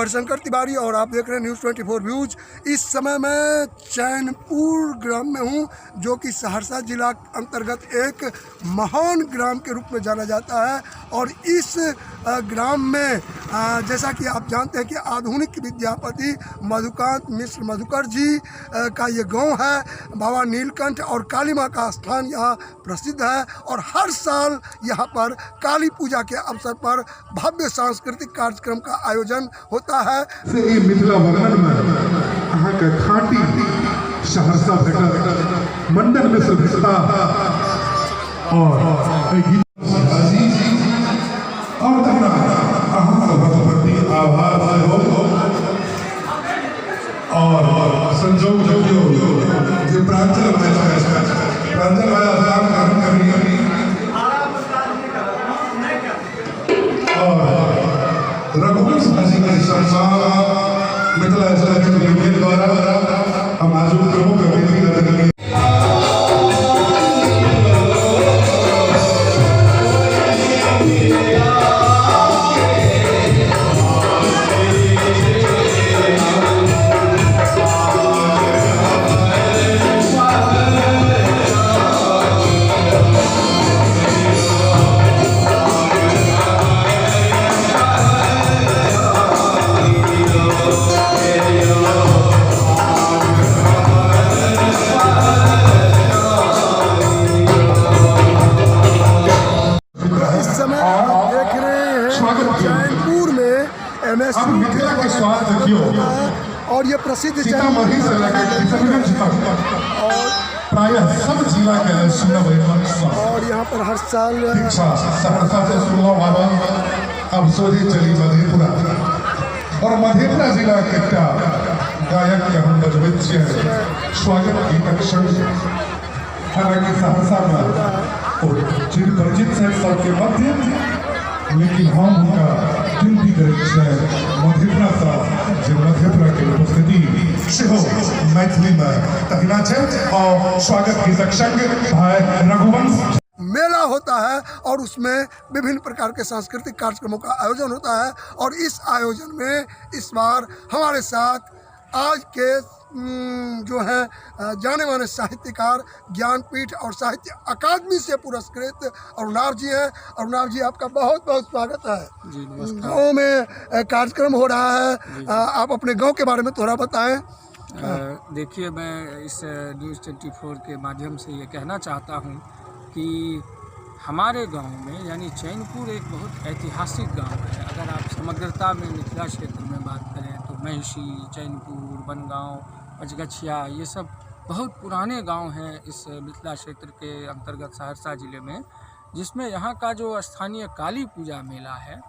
हरिशंकर तिवारी और आप देख रहे हैं न्यूज़ 24 व्यूज। इस समय मैं चैनपुर ग्राम में हूं, जो कि सहरसा जिला अंतर्गत एक महान ग्राम के रूप में जाना जाता है। और इस ग्राम में जैसा कि आप जानते हैं कि आधुनिक विद्यापति मधुकांत मिश्र मधुकर जी का ये गांव है। बाबा नीलकंठ और काली माँ का स्थान यहाँ प्रसिद्ध है और हर साल यहाँ पर काली पूजा के अवसर पर भव्य सांस्कृतिक कार्यक्रम का आयोजन होता है। से मिथिला वर्णन में अहाँ के खाटी सहरसा भेटल मंडन में सभ्यता और तहना अहाँ सबके प्रति आभार और संजोग जो प्रांजल और रघुवंश भाषी का सम्मान मिथिला के द्वारा हम आज प्रमुख अतिथि रखेंगे। चैनपुर में और ये प्रसिद्ध सीतामढ़ी से और प्रायः सब जिला के और यहाँ पर हर साल सहरसा से शुरू बाबा अब सोधी चली मधेपुरा और मधेपुरा जिला के गायक के हम बजबैत स्वागत गीतक संग। हालांकि सहरसा में चिर परिचित से सबके मध्य, लेकिन हम उनका गिनती करें मधेपुरा से मधेपुरा के उपस्थिति से हो मैथिली में तहिना और स्वागत गीतक संग भाई रघुवंश। मेला होता है और उसमें विभिन्न प्रकार के सांस्कृतिक कार्यक्रमों का आयोजन होता है। और इस आयोजन में इस बार हमारे साथ आज के जो है जाने माने साहित्यकार, ज्ञानपीठ और साहित्य अकादमी से पुरस्कृत अरुणाव जी हैं। अरुणाव जी, आपका बहुत बहुत स्वागत है। जी नमस्कार। गाँव में कार्यक्रम हो रहा है, आप अपने गांव के बारे में थोड़ा बताएं। देखिए, मैं इस न्यूज़ 24 के माध्यम से ये कहना चाहता हूँ कि हमारे गांव में यानी चैनपुर एक बहुत ऐतिहासिक गांव है। अगर आप समग्रता में मिथिला क्षेत्र में बात करें तो महिषी, चैनपुर, बनगांव, पचगछिया, ये सब बहुत पुराने गांव हैं इस मिथिला क्षेत्र के अंतर्गत सहरसा ज़िले में, जिसमें यहाँ का जो स्थानीय काली पूजा मेला है।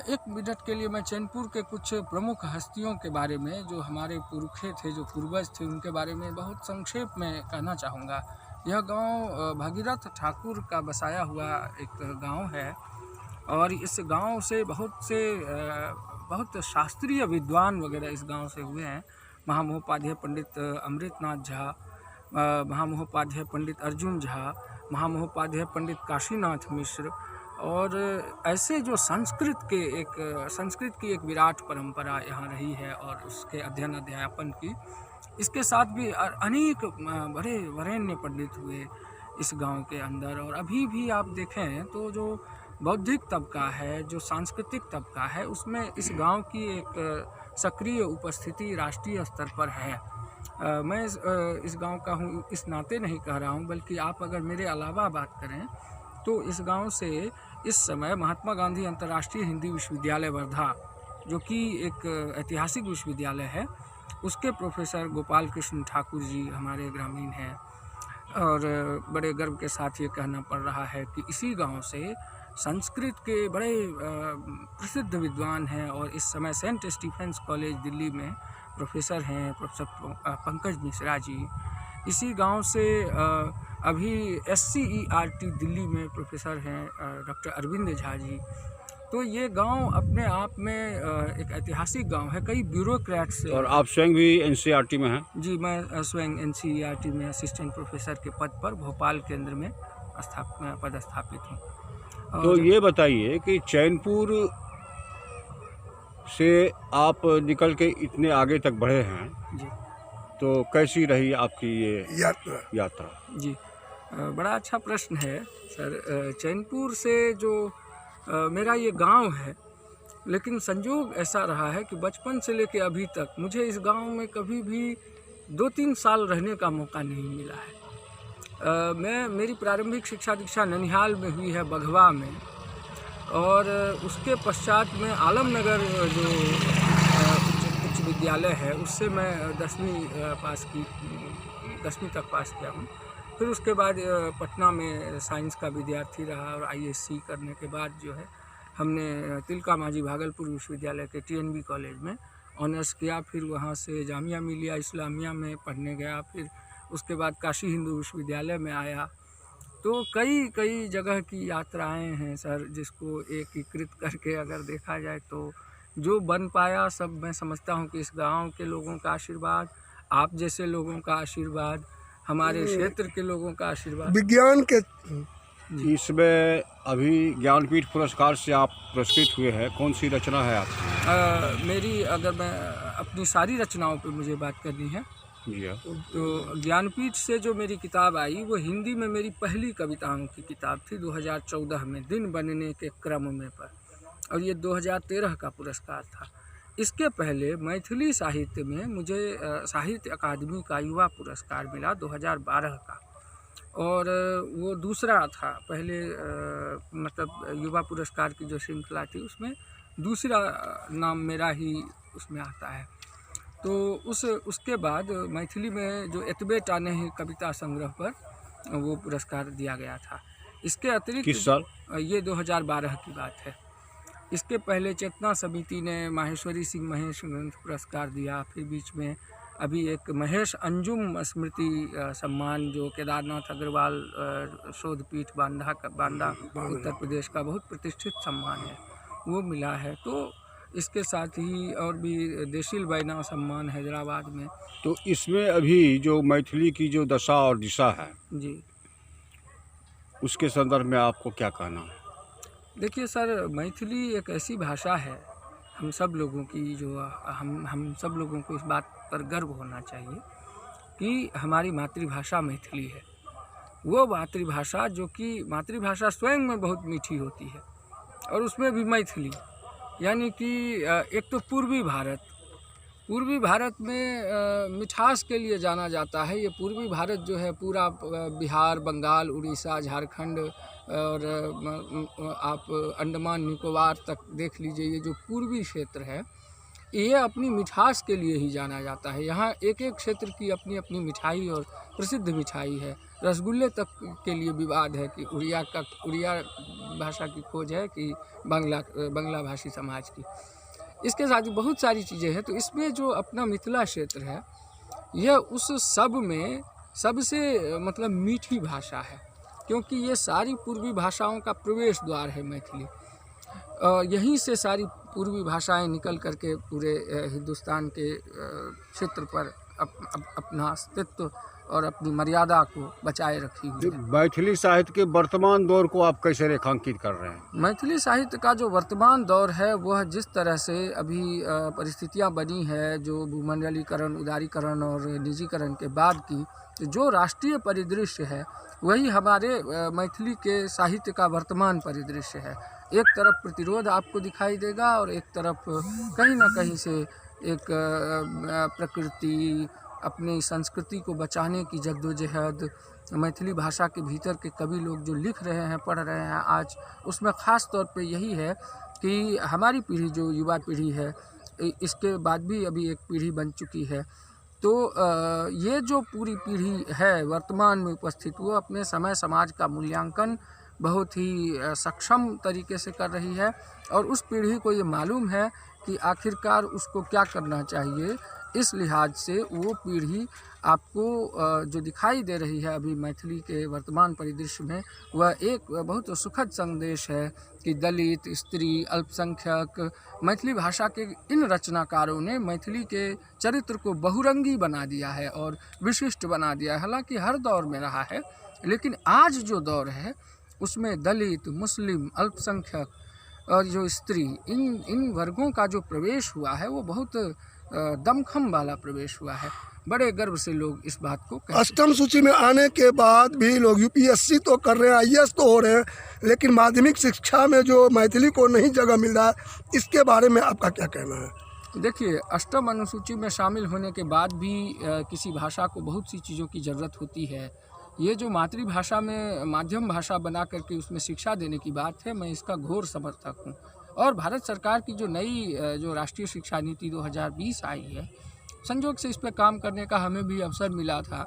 एक मिनट के लिए मैं चैनपुर के कुछ प्रमुख हस्तियों के बारे में, जो हमारे पुरखे थे, जो पूर्वज थे, उनके बारे में बहुत संक्षेप में कहना चाहूँगा। यह गांव भगीरथ ठाकुर का बसाया हुआ एक गांव है और इस गांव से बहुत शास्त्रीय विद्वान वगैरह इस गांव से हुए हैं। महामहोपाध्याय पंडित अमृतनाथ झा, महामहोपाध्याय पंडित अर्जुन झा, महामहोपाध्याय पंडित काशीनाथ मिश्र और ऐसे जो संस्कृत की एक विराट परंपरा यहाँ रही है और उसके अध्ययन अध्यापन की। इसके साथ भी अनेक बड़े वरेण्य पंडित हुए इस गांव के अंदर। और अभी भी आप देखें तो जो बौद्धिक तबका है, जो सांस्कृतिक तबका है, उसमें इस गांव की एक सक्रिय उपस्थिति राष्ट्रीय स्तर पर है। मैं इस गांव का हूँ इस नाते नहीं कह रहा हूँ, बल्कि आप अगर मेरे अलावा बात करें तो इस गांव से इस समय महात्मा गांधी अंतर्राष्ट्रीय हिंदी विश्वविद्यालय वर्धा, जो कि एक ऐतिहासिक विश्वविद्यालय है, उसके प्रोफेसर गोपाल कृष्ण ठाकुर जी हमारे ग्रामीण हैं। और बड़े गर्व के साथ ये कहना पड़ रहा है कि इसी गांव से संस्कृत के बड़े प्रसिद्ध विद्वान हैं और इस समय सेंट स्टीफेंस कॉलेज दिल्ली में प्रोफेसर हैं प्रोफेसर पंकज मिश्रा जी। इसी गांव से अभी SCERT दिल्ली में प्रोफेसर हैं डॉक्टर अरविंद झा जी। तो ये गांव अपने आप में एक ऐतिहासिक गांव है। कई ब्यूरोक्रेट्स। और आप स्वयं भी NCERT में हैं? जी, मैं स्वयं NCERT में असिस्टेंट प्रोफेसर के पद पर भोपाल केंद्र में पदस्थापित हूँ। तो ये बताइए कि चैनपुर से आप निकल के इतने आगे तक बढ़े हैं, जी तो कैसी रही आपकी ये यात्रा। यात्रा? बड़ा अच्छा प्रश्न है सर। चैनपुर से जो मेरा ये गांव है, लेकिन संयोग ऐसा रहा है कि बचपन से लेके अभी तक मुझे इस गांव में कभी भी 2-3 साल रहने का मौका नहीं मिला है। मेरी प्रारंभिक शिक्षा दीक्षा ननिहाल में हुई है, बघवा में, और उसके पश्चात में आलमनगर जो उच्च विद्यालय है उससे मैं 10वीं तक पास किया हूँ। फिर उसके बाद पटना में साइंस का विद्यार्थी रहा और ISC करने के बाद जो है हमने तिलका मांझी भागलपुर विश्वविद्यालय के TNB कॉलेज में ऑनर्स किया। फिर वहाँ से जामिया मिलिया इस्लामिया में पढ़ने गया। फिर उसके बाद काशी हिंदू विश्वविद्यालय में आया। तो कई जगह की यात्राएं हैं सर, जिसको एकीकृत करके अगर देखा जाए तो जो बन पाया सब मैं समझता हूँ कि इस गांव के लोगों का आशीर्वाद, आप जैसे लोगों का आशीर्वाद, हमारे क्षेत्र के लोगों का आशीर्वाद, विज्ञान के इसमें अभी ज्ञानपीठ पुरस्कार से आप पुरस्कृत हुए हैं। कौन सी रचना है आपकी? मेरी अगर मैं अपनी सारी रचनाओं पे मुझे बात करनी है जी हाँ। तो ज्ञानपीठ से जो मेरी किताब आई वो हिंदी में मेरी पहली कविताओं की किताब थी 2014 में, दिन बनने के क्रम में पर, और ये 2013 का पुरस्कार था। इसके पहले मैथिली साहित्य में मुझे साहित्य अकादमी का युवा पुरस्कार मिला 2012 का, और वो दूसरा था। पहले मतलब युवा पुरस्कार की जो श्रृंखला थी उसमें दूसरा नाम मेरा ही उसमें आता है। तो उसके बाद मैथिली में जो एतबे टाने ही कविता संग्रह पर वो पुरस्कार दिया गया था। इसके अतिरिक्त किस साल? ये 2012 की बात है। इसके पहले चेतना समिति ने माहेश्वरी सिंह महेश ग्रंथ पुरस्कार दिया। फिर बीच में अभी एक महेश अंजुम स्मृति सम्मान जो केदारनाथ अग्रवाल शोधपीठ बांदा उत्तर प्रदेश का बहुत प्रतिष्ठित सम्मान है, वो मिला है। तो इसके साथ ही और भी देशील बैना सम्मान हैदराबाद में। तो इसमें अभी जो मैथिली की जो दशा और दिशा है जी, उसके संदर्भ में आपको क्या कहना है? देखिए सर, मैथिली एक ऐसी भाषा है, हम सब लोगों की जो हम सब लोगों को इस बात पर गर्व होना चाहिए कि हमारी मातृभाषा मैथिली है। वो मातृभाषा जो कि मातृभाषा स्वयं में बहुत मीठी होती है, और उसमें भी मैथिली, यानी कि एक तो पूर्वी भारत में मिठास के लिए जाना जाता है। ये पूर्वी भारत जो है पूरा बिहार, बंगाल, उड़ीसा, झारखंड और आप अंडमान निकोबार तक देख लीजिए, ये जो पूर्वी क्षेत्र है ये अपनी मिठास के लिए ही जाना जाता है। यहाँ एक एक क्षेत्र की अपनी अपनी मिठाई और प्रसिद्ध मिठाई है। रसगुल्ले तक के लिए विवाद है कि उड़िया भाषा की खोज है कि बांग्ला भाषी समाज की। इसके साथ ही बहुत सारी चीज़ें हैं। तो इसमें जो अपना मिथिला क्षेत्र है यह उस सब में सबसे मतलब मीठी भाषा है, क्योंकि ये सारी पूर्वी भाषाओं का प्रवेश द्वार है मैथिली। यहीं से सारी पूर्वी भाषाएं निकल करके पूरे हिंदुस्तान के क्षेत्र पर अपना अस्तित्व और अपनी मर्यादा को बचाए रखी हुई है। मैथिली साहित्य के वर्तमान दौर को आप कैसे रेखांकित कर रहे हैं? मैथिली साहित्य का जो वर्तमान दौर है वह जिस तरह से अभी परिस्थितियां बनी है, जो भूमंडलीकरण, उदारीकरण और निजीकरण के बाद की जो राष्ट्रीय परिदृश्य है, वही हमारे मैथिली के साहित्य का वर्तमान परिदृश्य है। एक तरफ प्रतिरोध आपको दिखाई देगा और एक तरफ कहीं ना कहीं से एक प्रकृति, अपनी संस्कृति को बचाने की जद्दोजहद, मैथिली भाषा के भीतर के कवि लोग जो लिख रहे हैं, पढ़ रहे हैं आज, उसमें ख़ास तौर पे यही है कि हमारी पीढ़ी जो युवा पीढ़ी है, इसके बाद भी अभी एक पीढ़ी बन चुकी है। तो ये जो पूरी पीढ़ी है वर्तमान में उपस्थित, वो अपने समय समाज का मूल्यांकन बहुत ही सक्षम तरीके से कर रही है, और उस पीढ़ी को ये मालूम है कि आखिरकार उसको क्या करना चाहिए। इस लिहाज से वो पीढ़ी आपको जो दिखाई दे रही है अभी मैथिली के वर्तमान परिदृश्य में, वह एक बहुत सुखद संदेश है कि दलित, स्त्री, अल्पसंख्यक, मैथिली भाषा के इन रचनाकारों ने मैथिली के चरित्र को बहुरंगी बना दिया है और विशिष्ट बना दिया है। हालांकि हर दौर में रहा है, लेकिन आज जो दौर है उसमें दलित, मुस्लिम, अल्पसंख्यक, और जो स्त्री, इन वर्गों का जो प्रवेश हुआ है वो बहुत दमखम वाला प्रवेश हुआ है। बड़े गर्व से लोग इस बात को कहते हैं। अष्टम सूची में आने के बाद भी लोग यूपीएससी तो कर रहे हैं, आईएएस तो हो रहे हैं, लेकिन माध्यमिक शिक्षा में जो मैथिली को नहीं जगह मिल रहा है, इसके बारे में आपका क्या कहना है? देखिए, अष्टम अनुसूची में शामिल होने के बाद भी किसी भाषा को बहुत सी चीज़ों की ज़रूरत होती है। ये जो मातृभाषा में माध्यम भाषा बना करके उसमें शिक्षा देने की बात है, मैं इसका घोर समर्थक हूँ। और भारत सरकार की जो नई जो राष्ट्रीय शिक्षा नीति 2020 आई है, संयोग से इस पर काम करने का हमें भी अवसर मिला था।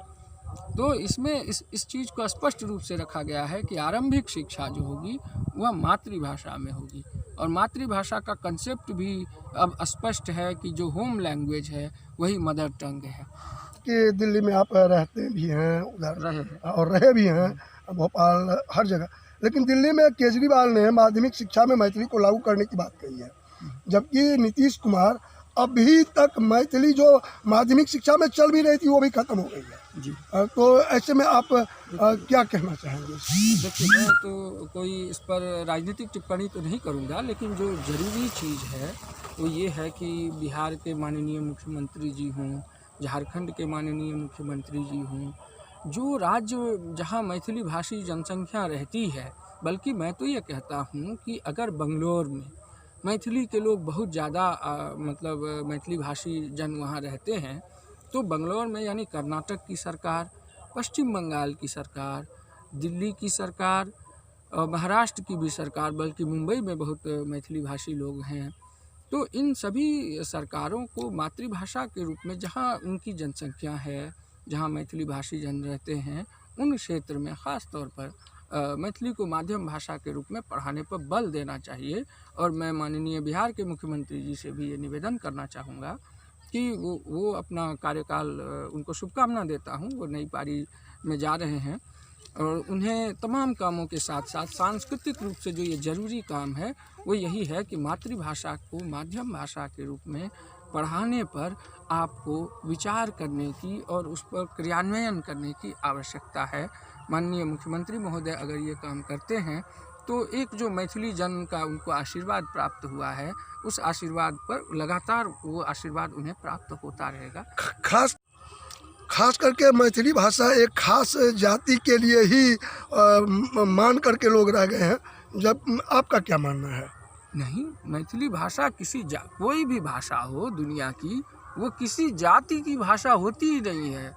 तो इसमें इस चीज़ को स्पष्ट रूप से रखा गया है कि आरंभिक शिक्षा जो होगी वह मातृभाषा में होगी। और मातृभाषा का कंसेप्ट भी अब स्पष्ट है कि जो होम लैंग्वेज है वही मदर टंग है। कि दिल्ली में आप रहते भी हैं, उधर और रहे भी हैं, भोपाल, हर जगह, लेकिन दिल्ली में केजरीवाल ने माध्यमिक शिक्षा में मैथिली को लागू करने की बात कही है, जबकि नीतीश कुमार अभी तक मैथिली जो माध्यमिक शिक्षा में चल भी रही थी वो भी खत्म हो गई है जी। तो ऐसे में आप क्या कहना चाहेंगे? देखिए, मैं तो कोई इस पर राजनीतिक टिप्पणी तो नहीं करूंगा, लेकिन जो ज़रूरी चीज़ है वो ये है कि बिहार के माननीय मुख्यमंत्री जी हों, झारखंड के माननीय मुख्यमंत्री जी हों, जो राज्य जहाँ मैथिली भाषी जनसंख्या रहती है, बल्कि मैं तो ये कहता हूँ कि अगर बंगलोर में मैथिली के लोग बहुत ज़्यादा मतलब मैथिली भाषी जन वहाँ रहते हैं, तो बंगलोर में यानी कर्नाटक की सरकार, पश्चिम बंगाल की सरकार, दिल्ली की सरकार, महाराष्ट्र की भी सरकार, बल्कि मुंबई में बहुत मैथिली भाषी लोग हैं, तो इन सभी सरकारों को मातृभाषा के रूप में जहाँ उनकी जनसंख्या है, जहाँ मैथिली भाषी जन रहते हैं, उन क्षेत्र में ख़ास तौर पर मैथिली को माध्यम भाषा के रूप में पढ़ाने पर बल देना चाहिए। और मैं माननीय बिहार के मुख्यमंत्री जी से भी ये निवेदन करना चाहूँगा कि वो अपना कार्यकाल, उनको शुभकामना देता हूँ, वो नई पारी में जा रहे हैं और उन्हें तमाम कामों के साथ साथ सांस्कृतिक रूप से जो ये ज़रूरी काम है वो यही है कि मातृभाषा को माध्यम भाषा के रूप में पढ़ाने पर आपको विचार करने की और उस पर क्रियान्वयन करने की आवश्यकता है। माननीय मुख्यमंत्री महोदय अगर ये काम करते हैं तो एक जो मैथिली जन का उनको आशीर्वाद प्राप्त हुआ है, उस आशीर्वाद पर लगातार वो आशीर्वाद उन्हें प्राप्त होता रहेगा। खास करके मैथिली भाषा एक खास जाति के लिए ही मान करके लोग रह गए हैं, जब आपका क्या मानना है? नहीं, मैथिली भाषा कोई भी भाषा हो दुनिया की, वो किसी जाति की भाषा होती ही नहीं है।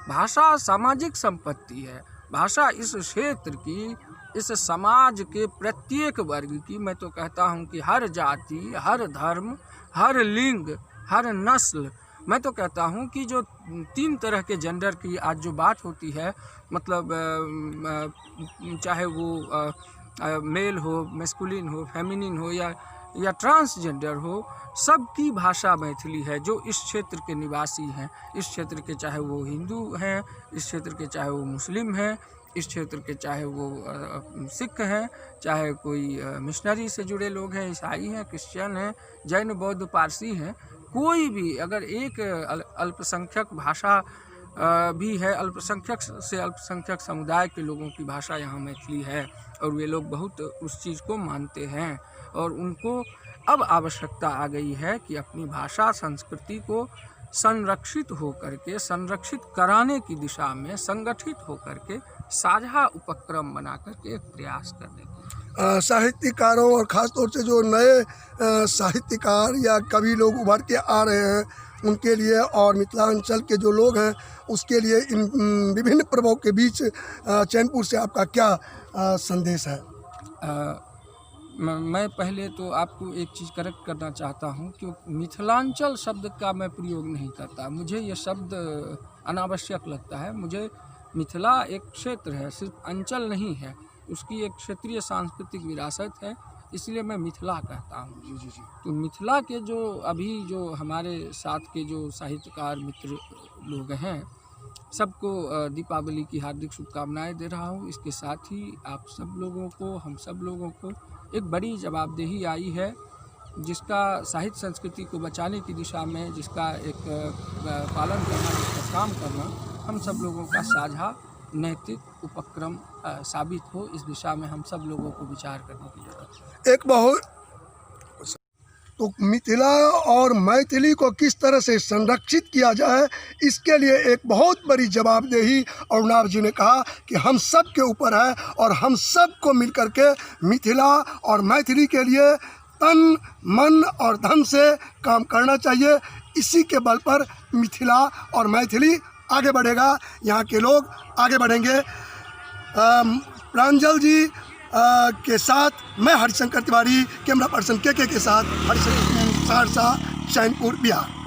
भाषा सामाजिक संपत्ति है। भाषा इस क्षेत्र की, इस समाज के प्रत्येक वर्ग की, मैं तो कहता हूँ कि हर जाति, हर धर्म, हर लिंग, हर नस्ल, मैं तो कहता हूँ कि जो 3 तरह के जेंडर की आज जो बात होती है, मतलब चाहे वो मेल हो, मैस्कुलिन हो, फेमिनिन हो या ट्रांसजेंडर हो, सबकी भाषा मैथिली है। जो इस क्षेत्र के निवासी हैं, इस क्षेत्र के चाहे वो हिंदू हैं, इस क्षेत्र के चाहे वो मुस्लिम हैं, इस क्षेत्र के चाहे वो सिख हैं, चाहे कोई मिशनरी से जुड़े लोग हैं, ईसाई हैं, क्रिश्चियन हैं, जैन, बौद्ध, पारसी हैं, कोई भी अगर एक अल्पसंख्यक भाषा भी है, अल्पसंख्यक से अल्पसंख्यक समुदाय के लोगों की भाषा यहाँ मैथिली है और वे लोग बहुत उस चीज़ को मानते हैं और उनको अब आवश्यकता आ गई है कि अपनी भाषा संस्कृति को संरक्षित होकर के, संरक्षित कराने की दिशा में संगठित होकर के साझा उपक्रम बना करके एक प्रयास करने की। साहित्यकारों और ख़ास तौर से जो नए साहित्यकार या कवि लोग उभर के आ रहे हैं उनके लिए और मिथिलांचल के जो लोग हैं उसके लिए इन विभिन्न पर्वों के बीच चैनपुर से आपका क्या संदेश है? मैं पहले तो आपको एक चीज़ करेक्ट करना चाहता हूँ कि मिथिलांचल शब्द का मैं प्रयोग नहीं करता। मुझे ये शब्द अनावश्यक लगता है। मुझे मिथिला एक क्षेत्र है, सिर्फ अंचल नहीं है, उसकी एक क्षेत्रीय सांस्कृतिक विरासत है, इसलिए मैं मिथिला कहता हूँ। जी। तो मिथिला के जो अभी जो हमारे साथ के जो साहित्यकार मित्र लोग हैं, सबको दीपावली की हार्दिक शुभकामनाएं दे रहा हूँ। इसके साथ ही आप सब लोगों को, हम सब लोगों को एक बड़ी जवाबदेही आई है, जिसका साहित्य संस्कृति को बचाने की दिशा में जिसका एक पालन करना, जिसका काम करना हम सब लोगों का साझा नैतिक उपक्रम साबित हो, इस दिशा में हम सब लोगों को विचार करने की जरूरत है। तो मिथिला और मैथिली को किस तरह से संरक्षित किया जाए, इसके लिए एक बहुत बड़ी जवाबदेही अरुणाभ जी ने कहा कि हम सब के ऊपर है और हम सब को मिलकर के मिथिला और मैथिली के लिए तन मन और धन से काम करना चाहिए। इसी के बल पर मिथिला और मैथिली आगे बढ़ेगा, यहाँ के लोग आगे बढ़ेंगे। प्रांजल जी के साथ मैं हरिशंकर तिवारी, कैमरा पर्सन के साथ हरिशंकर, सहरसा, चैनपुर, बिहार।